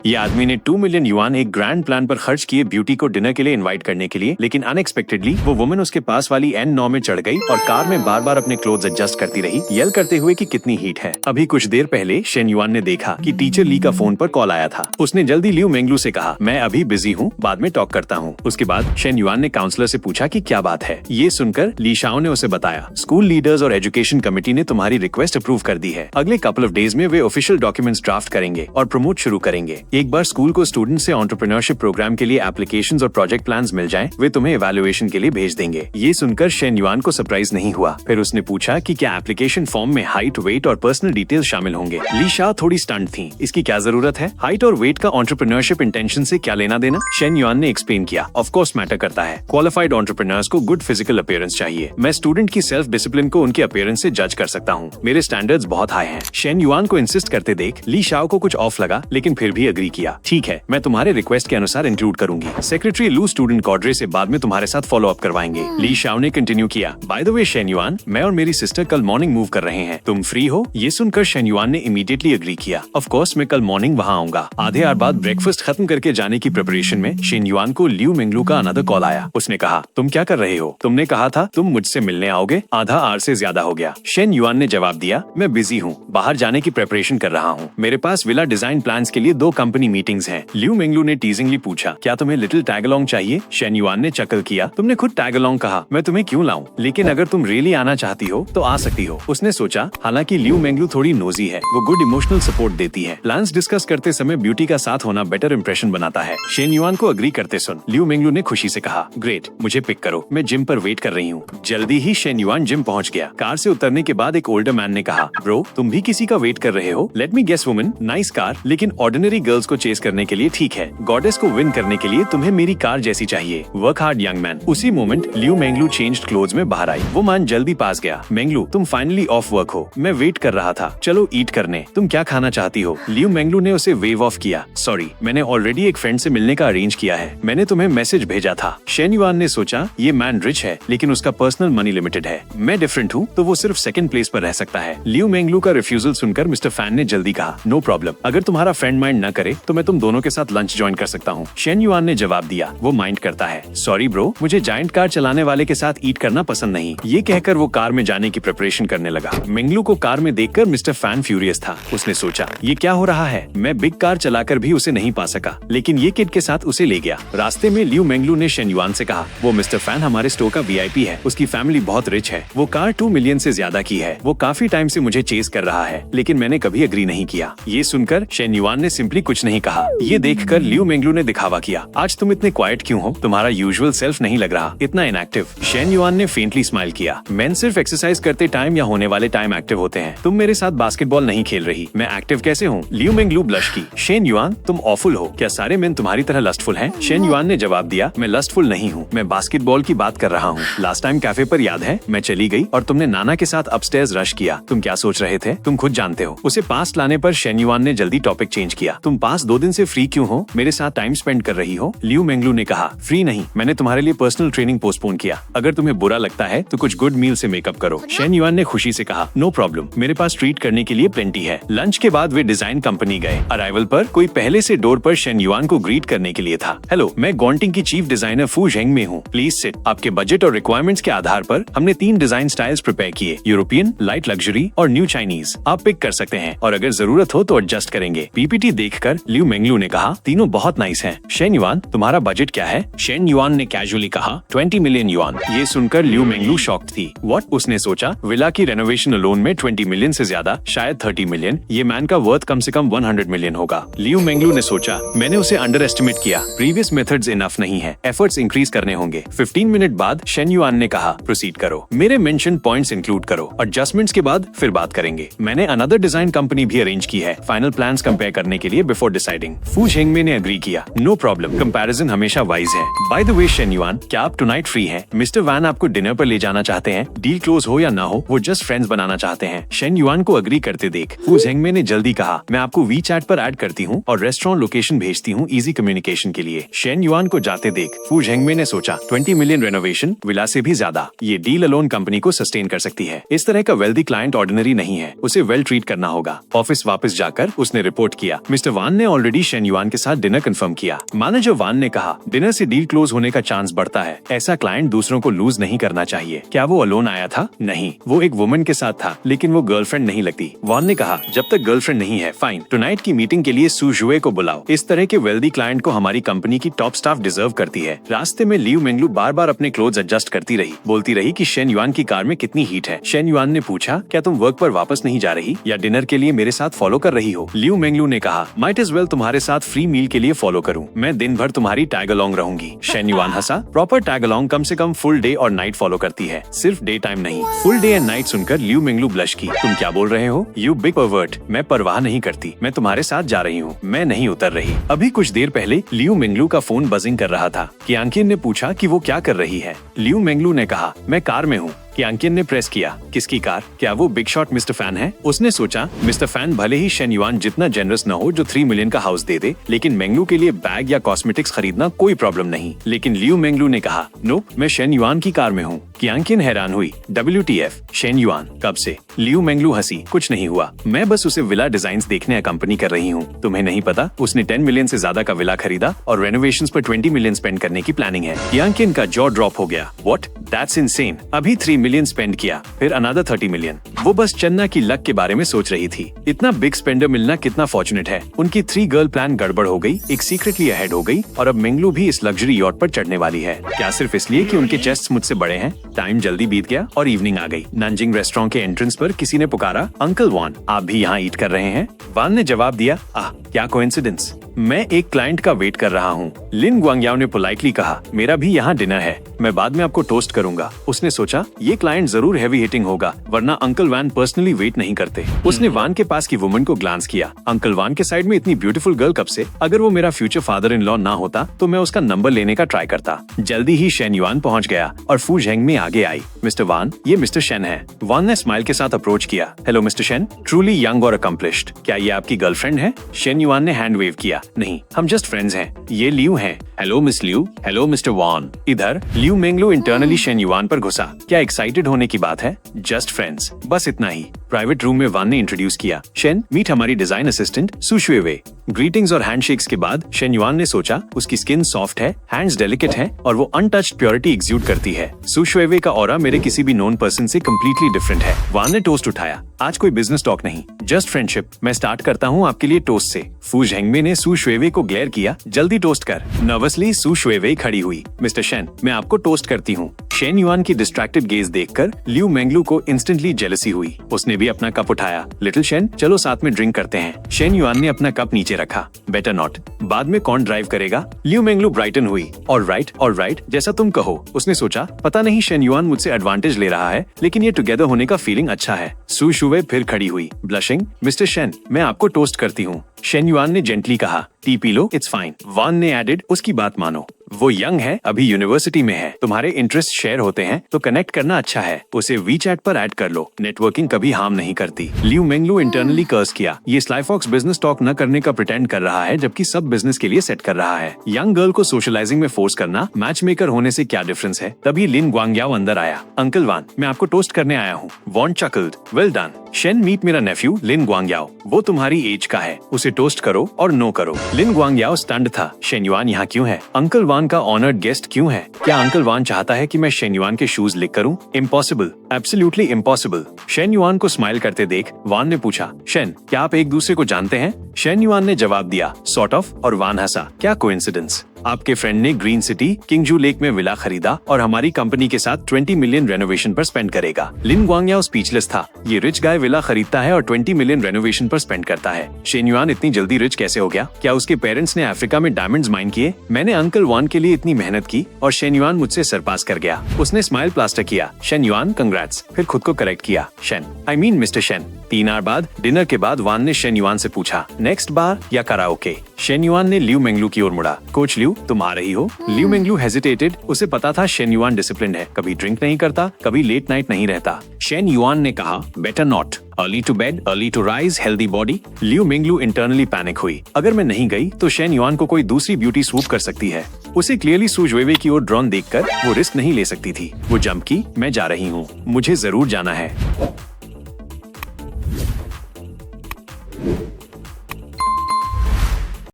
ये आदमी ने 2 मिलियन युआन एक ग्रैंड प्लान पर खर्च किए ब्यूटी को डिनर के लिए इनवाइट करने के लिए, लेकिन अनएक्सपेक्टेडली वो वुमन उसके पास वाली N9 में चढ़ गई और कार में बार बार अपने क्लोथ्स एडजस्ट करती रही, यल करते हुए कि कितनी हीट है। अभी कुछ देर पहले शेन युआन ने देखा कि टीचर ली का फोन पर कॉल आया था। उसने जल्दी लियू मेंगलू से कहा, मैं अभी बिजी हूँ, बाद में टॉक करता हूँ। उसके बाद शेन युआन ने काउंसलर से पूछा कि क्या बात है। ये सुनकर ली शाओ ने उसे बताया, स्कूल लीडर्स और एजुकेशन कमेटी ने तुम्हारी रिक्वेस्ट अप्रूव कर दी है। अगले कपल ऑफ डेज में वे ऑफिशियल डॉक्यूमेंट्स ड्राफ्ट करेंगे और प्रमोट शुरू करेंगे। एक बार स्कूल को स्टूडेंट से एंटरप्रेन्योरशिप प्रोग्राम के लिए एप्लीकेशंस और प्रोजेक्ट प्लान्स मिल जाएं, वे तुम्हें इवैल्यूएशन के लिए भेज देंगे। ये सुनकर शेन युआन को सरप्राइज नहीं हुआ। फिर उसने पूछा कि क्या एप्लीकेशन फॉर्म में हाइट, वेट और पर्सनल डिटेल्स शामिल होंगे। ली शाओ थोड़ी स्टंट थी, इसकी क्या जरूरत है? हाइट और वेट का एंटरप्रेन्योरशिप इंटेंशन से क्या लेना देना? शेन युआन ने एक्सप्लेन किया, ऑफ कोर्स मैटर करता है। क्वालिफाइड एंटरप्रेन्योर्स को गुड फिजिकल अपीयरेंस चाहिए। मैं स्टूडेंट की सेल्फ डिसिप्लिन को उनके अपीयरेंस से जज कर सकता हूँ। मेरे स्टैंडर्ड्स बहुत हाई हैं। शेन युआन को इंसिस्ट करते देख ली शाओ को कुछ ऑफ लगा, लेकिन फिर भी अग्री किया। ठीक है, मैं तुम्हारे रिक्वेस्ट के अनुसार इंक्लूड करूंगी। सेक्रेटरी लू स्टूडेंट कॉड्रे से बाद में तुम्हारे साथ फॉलो अप करवाएंगे। ली शाओ ने कंटिन्यू किया, by the way Shane yuan, मैं और मेरी सिस्टर कल मॉर्निंग मूव कर रहे हैं, तुम फ्री हो? ये सुनकर शेन युआन ने इमीडिएटली अग्री किया, ऑफ कोर्स मैं कल मॉर्निंग वहाँ आऊंगा। आधे आवर बाद ब्रेकफास्ट खत्म करके जाने की प्रिपरेशन में शेन युआन को लियू मेंगलू का अनदर कॉल आया। उसने कहा, तुम क्या कर रहे हो? तुमने कहा था तुम मुझसे मिलने आओगे, आधा आवर से ज्यादा हो गया। शेन युआन ने जवाब दिया, मैं बिजी हूँ, बाहर जाने की प्रिपरेशन कर रहा हूँ। मेरे पास विला डिजाइन प्लान्स के लिए 2 कंपनी मीटिंग्स हैं। लियू मेंगलू ने टीजिंगली पूछा, क्या तुम्हें लिटिल टैग अलोंग चाहिए? शेन युआन ने चकल किया, तुमने खुद टैग अलोंग कहा, मैं तुम्हें क्यों लाऊं? लेकिन अगर तुम रियली आना चाहती हो तो आ सकती हो। उसने सोचा, हालांकि लियू मेंगलू थोड़ी नोजी है, वो गुड इमोशनल सपोर्ट देती है। प्लान्स डिस्कस करते समय ब्यूटी का साथ होना बेटर इंप्रेशन बनाता है। शेन युआन को अग्री करते सुन लियू मेंगलू ने खुशी से कहा, ग्रेट, मुझे पिक करो, मैं जिम पर वेट कर रही हूँ। जल्दी ही शेन युआन जिम पहुँच गया। कार से उतरने के बाद एक ओल्डर मैन ने कहा, ब्रो, तुम भी किसी का वेट कर रहे हो? Let me guess woman, nice car, लेकिन ऑर्डिनरी गर्ल्स को चेस करने के लिए ठीक है, गॉडेस को विन करने के लिए तुम्हें मेरी कार जैसी चाहिए। Work hard young man. उसी मोमेंट लियू मेंगलू चेंज्ड क्लोथ्स में बाहर आई। वो मैन जल्दी पास गया, मेंगलू, तुम फाइनली ऑफ वर्क हो, मैं वेट कर रहा था, चलो ईट करने, तुम क्या खाना चाहती हो? लियू मेंगलू ने उसे वेव ऑफ किया, सॉरी, मैंने ऑलरेडी एक फ्रेंड से मिलने का अरेंज किया है, मैंने तुम्हें मैसेज भेजा था। शेन युआन ने सोचा, ये मैन रिच है लेकिन उसका पर्सनल मनी लिमिटेड है, मैं डिफरेंट हूँ तो वो सिर्फ सेकंड प्लेस पर रह सकता है। लियू मेंगलू का रिफ्यूजल सुनकर मिस्टर फैन ने जल्दी कहा, नो प्रॉब्लम, अगर तुम्हारा फ्रेंड माइंड न करे तो मैं तुम दोनों के साथ लंच ज्वाइन कर सकता हूँ। शेन युआन ने जवाब दिया, वो माइंड करता है, सॉरी ब्रो, मुझे जायंट कार चलाने वाले के साथ ईट करना पसंद नहीं। ये कहकर वो कार में जाने की प्रिपरेशन करने लगा। मेंगलू को कार में देखकर मिस्टर फैन फ्यूरियस था। उसने सोचा, ये क्या हो रहा है, मैं बिग कार चलाकर भी उसे नहीं पा सका, लेकिन ये किड के साथ उसे ले गया। रास्ते में लियू मेंगलू ने शेन युआन से कहा, वो मिस्टर फैन हमारे स्टोर का VIP है, उसकी फैमिली बहुत रिच है, वो कार 2 मिलियन से ज्यादा की है, वो काफी टाइम से मुझे चेस कर रहा है, लेकिन मैंने कभी अग्री नहीं किया। ये सुनकर शेन युआन ने सिंपली कुछ नहीं कहा। ये देखकर लियू मेंगलू ने दिखावा किया, आज तुम इतने क्वाइट क्यों हो, तुम्हारा यूजुअल सेल्फ नहीं लग रहा, इतना इनएक्टिव। शेन युआन ने फेंटली स्माइल किया, मेन सिर्फ एक्सरसाइज करते टाइम या होने वाले टाइम एक्टिव होते हैं, तुम मेरे साथ बास्केटबॉल नहीं खेल रही, मैं एक्टिव कैसे हूँ? लियू मेंगलू ब्लश की, शेन युआन, तुम ऑफुल हो, क्या सारे मेन तुम्हारी तरह लस्टफुल हैं? शेन युआन ने जवाब दिया, मैं लस्टफुल नहीं हूँ, मैं बास्केटबॉल की बात कर रहा हूँ। लास्ट टाइम कैफे पर याद है, मैं चली गई और तुमने नाना के साथ अपस्टेयर्स रश किया, तुम क्या सोच रहे थे, तुम खुद जानते हो। उसे पास लाने पर शेन युआन ने जल्दी टॉपिक चेंज किया, तुम पास 2 दिन से फ्री क्यों हो, मेरे साथ टाइम स्पेंड कर रही हो? लियू मेंगलू ने कहा, फ्री नहीं, मैंने तुम्हारे लिए पर्सनल ट्रेनिंग पोस्टपोन किया, अगर तुम्हें बुरा लगता है तो कुछ गुड मील से मेकअप करो। शेन युआन ने खुशी से कहा, नो प्रॉब्लम, मेरे पास ट्रीट करने के लिए प्लेंटी है। लंच के बाद वे डिजाइन कंपनी गए। अराइवल पर कोई पहले से डोर पर शेन युआन को ग्रीट करने के लिए था। हेलो, मैं गॉन्टिंग की चीफ डिजाइनर फू झेंग में हूँ, प्लीज सिट। आपके बजट और रिक्वायरमेंट्स के आधार पर हमने 3 डिजाइन स्टाइल्स प्रिपेयर किए, यूरोपियन, लाइट लग्जरी और न्यू चाइनीज। आप पिक कर सकते हैं और अगर जरूरत हो तो एडजस्ट करेंगे। PPT देखकर लियू मेंगलू ने कहा, तीनों बहुत नाइस हैं। शेन युआन, तुम्हारा बजट क्या है? शेन युआन ने कैजुअली कहा, 20 मिलियन युआन। ये सुनकर लियू मेंगलू शॉक्ड थी। व्हाट? उसने सोचा, विला की रेनोवेशन अलोन में 20 मिलियन से ज्यादा, शायद 30 मिलियन, ये मैन का वर्थ कम से कम 100 मिलियन होगा। लियू मेंगलू ने सोचा, मैंने उसे अंडर एस्टिमेट किया, प्रीवियस मेथड्स इनफ नहीं है, एफर्ट्स इंक्रीज करने होंगे। 15 मिनट बाद शेन युआन ने कहा, प्रोसीड करो, मेरे मेंशन पॉइंट्स इंक्लूड करो, एडजस्टमेंट्स के बाद फिर बात करेंगे। मैंने अनदर डिजाइन कंपनी भी अरेंज की है फाइनल प्लान्स कंपेयर करने के लिए बिफोर डिसाइडिंग। फू झेंगमे ने एग्री किया, नो प्रॉब्लम, कंपैरिजन हमेशा वाइज है। By the way Shane yuan, क्या आप टुनाइट फ्री हैं? मिस्टर वैन आपको डिनर पर ले जाना चाहते हैं, डील क्लोज हो या ना हो, वो जस्ट फ्रेंड्स बनाना चाहते हैं। शेन युआन को अग्री करते देख फू झेंगमे ने जल्दी कहा, मैं आपको WeChat पर ऐड करती हूँ और रेस्टोरेंट लोकेशन भेजती हूँ इजी कम्युनिकेशन के लिए। शेन युआन को जाते देख फू झेंगमे ने सोचा, 20 मिलियन रेनोवेशन, विला से भी ज्यादा, ये डील अलोन कंपनी को सस्टेन कर सकती है। इस तरह का वेल्दी क्लाइंट ऑर्डिनरी नहीं है, उसे वेल ट्रीट करना होगा। ऑफिस वापस जाकर उसने रिपोर्ट किया, मिस्टर वान, वान ने ऑलरेडी शेन युआन के साथ डिनर कंफर्म किया। मैनेजर वान ने कहा, डिनर से डील क्लोज होने का चांस बढ़ता है। ऐसा क्लाइंट दूसरों को लूज नहीं करना चाहिए। क्या वो अलोन आया था? नहीं, वो एक वुमन के साथ था, लेकिन वो गर्लफ्रेंड नहीं लगती। वान ने कहा, जब तक गर्लफ्रेंड नहीं है, फाइन। टुनाइट की मीटिंग के लिए सू जुए को बुलाओ। इस तरह के वेल्दी क्लाइंट को हमारी कंपनी की टॉप स्टाफ डिजर्व करती है। रास्ते में लियू मेंगलू बार बार अपने क्लोथ्स एडजस्ट करती रही, बोलती रही कि शेन युआन की कार में कितनी हीट है। शेन युआन ने पूछा, क्या तुम वर्क पर वापस नहीं जा रही या डिनर के लिए मेरे साथ फॉलो कर रही हो? लियू मेंगलू ने कहा, माइट एज वेल तुम्हारे साथ फ्री मील के लिए फॉलो करूं। मैं दिन भर तुम्हारी टैग अलोंग रहूंगी। शेन युआन हंसा। प्रॉपर टैग अलोंग कम से कम फुल डे और नाइट फॉलो करती है, सिर्फ डे टाइम नहीं। फुल डे एंड नाइट सुनकर लियू मेंगलू ब्लश की। तुम क्या बोल रहे हो? You big pervert. मैं परवाह नहीं करती, मैं तुम्हारे साथ जा रही हूँ, मैं नहीं उतर रही। अभी कुछ देर पहले लियू मेंगलू का फोन बजिंग कर रहा था। कियांकिन ने पूछा कि वो क्या कर रही है। लियू मेंगलू ने कहा, मैं कार में हूँ। कियांकिन ने प्रेस किया, किसकी कार? क्या वो बिग शॉट मिस्टर फैन है? उसने सोचा, मिस्टर फैन भले ही शेन युआन जितना जेनरस न हो जो 3 मिलियन का हाउस दे दे, लेकिन मेंगलू के लिए बैग या कॉस्मेटिक्स खरीदना कोई प्रॉब्लम नहीं। लेकिन लियू मेंगलू ने कहा, नो, मैं शेन युआन की कार में हूँ। कियांकिन हैरान हुई, WTF, शेन युआन कब से? लियू मेंगलू हंसी, कुछ नहीं हुआ, मैं बस उसे विला डिजाइन्स देखने अकंपनी कर रही हूँ। तुम्हें नहीं पता, उसने 10 मिलियन से ज्यादा का विला खरीदा और रेनोवेशंस पर 20 मिलियन स्पेंड करने की प्लानिंग है। कियांकिन का जॉ ड्रॉप हो गया। व्हाट? That's insane. अभी 3 मिलियन स्पेंड किया, फिर अनदर 30 मिलियन। वो बस चन्ना की लक के बारे में सोच रही थी। इतना बिग स्पेंडर मिलना कितना फॉर्चुनेट है। उनकी 3 गर्ल प्लान गड़बड़ हो गई, एक सीक्रेटली अहेड हो गई और अब मेंगलू भी इस लग्जरी यॉट पर चढ़ने वाली है। क्या सिर्फ इसलिए कि उनके चेस्ट मुझसे बड़े हैं? टाइम जल्दी बीत गया और इवनिंग आ गई। नानजिंग रेस्टोरेंट के एंट्रेंस पर किसी ने पुकारा, अंकल वान, आप भी यहाँ ईट कर रहे हैं? वान ने जवाब दिया, आह, क्या कोइंसिडेंस, मैं एक क्लाइंट का वेट कर रहा हूँ। लिन ग्वांगयाओ ने पोलाइटली कहा, मेरा भी यहाँ डिनर है, मैं बाद में आपको टोस्ट करूंगा। उसने सोचा, ये क्लाइंट जरूर हैवी हिटिंग होगा, वरना अंकल वान पर्सनली वेट नहीं करते। उसने वान के पास की वुमन को ग्लांस किया। अंकल वान के साइड में इतनी ब्यूटीफुल गर्ल कब से? अगर वो मेरा फ्यूचर फादर इन लॉ ना होता तो मैं उसका नंबर लेने का ट्राई करता। जल्दी ही शेन युआन पहुँच गया और फू झेंग में आगे आई। मिस्टर वान, ये मिस्टर शेन है। वान ने स्माइल के साथ अप्रोच किया। Hello mister Shen, truly young और अकम्प्लिश्ड। क्या ये आपकी गर्लफ्रेंड है? शेन युआन ने हैंड वेव किया। नहीं, हम जस्ट फ्रेंड्स हैं। ये लियू हैं। Hello miss Liu. Hello mister Wan. इधर Liu Menglu internally Shen Yuan पर घुसा। क्या एक्साइटेड होने की बात है? जस्ट फ्रेंड्स, बस इतना ही। प्राइवेट रूम में वान ने इंट्रोड्यूस किया, शेन, मीट हमारी डिजाइन असिस्टेंट सू शुए वे। ग्रीटिंग्स और हैंडशेक्स के बाद शेन युआन ने सोचा, उसकी स्किन सॉफ्ट है, हैंड्स डेलिकेट हैं और वो अनटच्ड प्योरिटी एक्सूड करती है। सू शुए वे का ऑरा मेरे किसी भी नोन पर्सन से कम्प्लीटली डिफरेंट है। वान ने टोस्ट उठाया। आज कोई बिजनेस टॉक नहीं, जस्ट फ्रेंडशिप। मैं स्टार्ट करता हूँ आपके लिए टोस्ट से। फू झेंगमे ने सू शुए वे को ग्लेयर किया, जल्दी टोस्ट कर। नर्वसली सू शुए वे खड़ी हुई। मिस्टर शेन, मैं आपको टोस्ट करती हूँ। शेन युआन की डिस्ट्रैक्टेड गेज देखकर लियू मेंगलू को इंस्टेंटली जेलसी हुई। उसने भी अपना कप उठाया। लिटिल शेन, चलो साथ में ड्रिंक करते हैं। शेन युआन ने अपना कप नीचे रखा। बेटर नॉट, बाद में कौन ड्राइव करेगा? लियू मेंगलू ब्राइटन हुई। ऑल राइट, जैसा तुम कहो। उसने सोचा, पता नहीं शेन युआन मुझसे एडवांटेज ले रहा है, लेकिन ये टुगेदर होने का फीलिंग अच्छा है। सू शुए फिर खड़ी हुई, ब्लशिंग। मिस्टर शेन, मैं आपको टोस्ट करती हूँ। शेन युआन ने जेंटली कहा, टी पी लो, इट्स फाइन। वान ने एडेड, उसकी बात मानो, वो यंग है, अभी यूनिवर्सिटी में है, तुम्हारे इंटरेस्ट शेयर होते हैं तो कनेक्ट करना अच्छा है। उसे वीचैट पर ऐड कर लो, नेटवर्किंग कभी हार्म नहीं करती। लियू मेंगलू इंटरनली कर्स किया। ये स्लाईफॉक्स बिजनेस टॉक न करने का प्रिटेंड कर रहा है, जबकि सब बिजनेस के लिए सेट कर रहा है। यंग गर्ल को सोशलाइजिंग में फोर्स करना मैच मेकर होने से क्या डिफरेंस है? तभी लिन ग्वांगयाओ अंदर आया। अंकल वान, मैं आपको टोस्ट करने आया हूँ। Wan chuckled, well done. Shen, meet मेरा नेफ्यू लिन ग्वांगयाओ, वो तुम्हारी एज का है, उसे टोस्ट करो और नो करो। लिन ग्वांगयाओ स्टन्ड था। शेन युआन यहाँ क्यों है? अंकल वान का ऑनर्ड गेस्ट क्यों है? क्या अंकल वान चाहता है कि मैं शेन युआन के शूज लिक करूं? Impossible, absolutely impossible. Shane yuan को स्माइल करते देख वान ने पूछा, शेन, क्या आप एक दूसरे को जानते हैं? शेन युआन ने जवाब दिया, सॉर्ट ऑफ, और वान हंसा। क्या कोइंसिडेंस, आपके फ्रेंड ने ग्रीन सिटी किंगजू लेक में विला खरीदा और हमारी कंपनी के साथ 20 मिलियन रेनोवेशन पर स्पेंड करेगा। लिन ग्वांगयाओ स्पीचलेस था। ये रिच गाय विला खरीदता है और 20 मिलियन रेनोवेशन पर स्पेंड करता है। शेन युआन इतनी जल्दी रिच कैसे हो गया? क्या उसके पेरेंट्स ने अफ्रीका में डायमंड्स माइन किए? मैंने अंकल वान के लिए इतनी मेहनत की और शेन युआन मुझसे सरपास कर गया। उसने स्माइल प्लास्टर किया। Shen Yuan, congrats. फिर खुद को करेक्ट किया। Shen, I mean mister Shen. 3 hour बाद डिनर के बाद वान ने शेन युआन से पूछा, नेक्स्ट बार या कराओके? शेन युआन ने लियू मेंगलू की ओर मुड़ा। कोच लियू, तुम आ रही हो? Liu Menglu hesitated. उसे पता था शेन युआन डिसिप्लिन्ड है, कभी ड्रिंक नहीं करता, कभी लेट नाइट नहीं रहता। शेन युआन ने कहा, better not, early to bed, early to rise, healthy body. Liu Menglu internally panic हुई। अगर मैं नहीं गई तो शेन युआन को कोई दूसरी ब्यूटी स्वूप कर सकती है। उसे क्लियरली सू जुए की ओर ड्रॉन देखकर वो रिस्क नहीं ले सकती थी। वो जंप की, मैं जा रही हूँ, मुझे जरूर जाना है।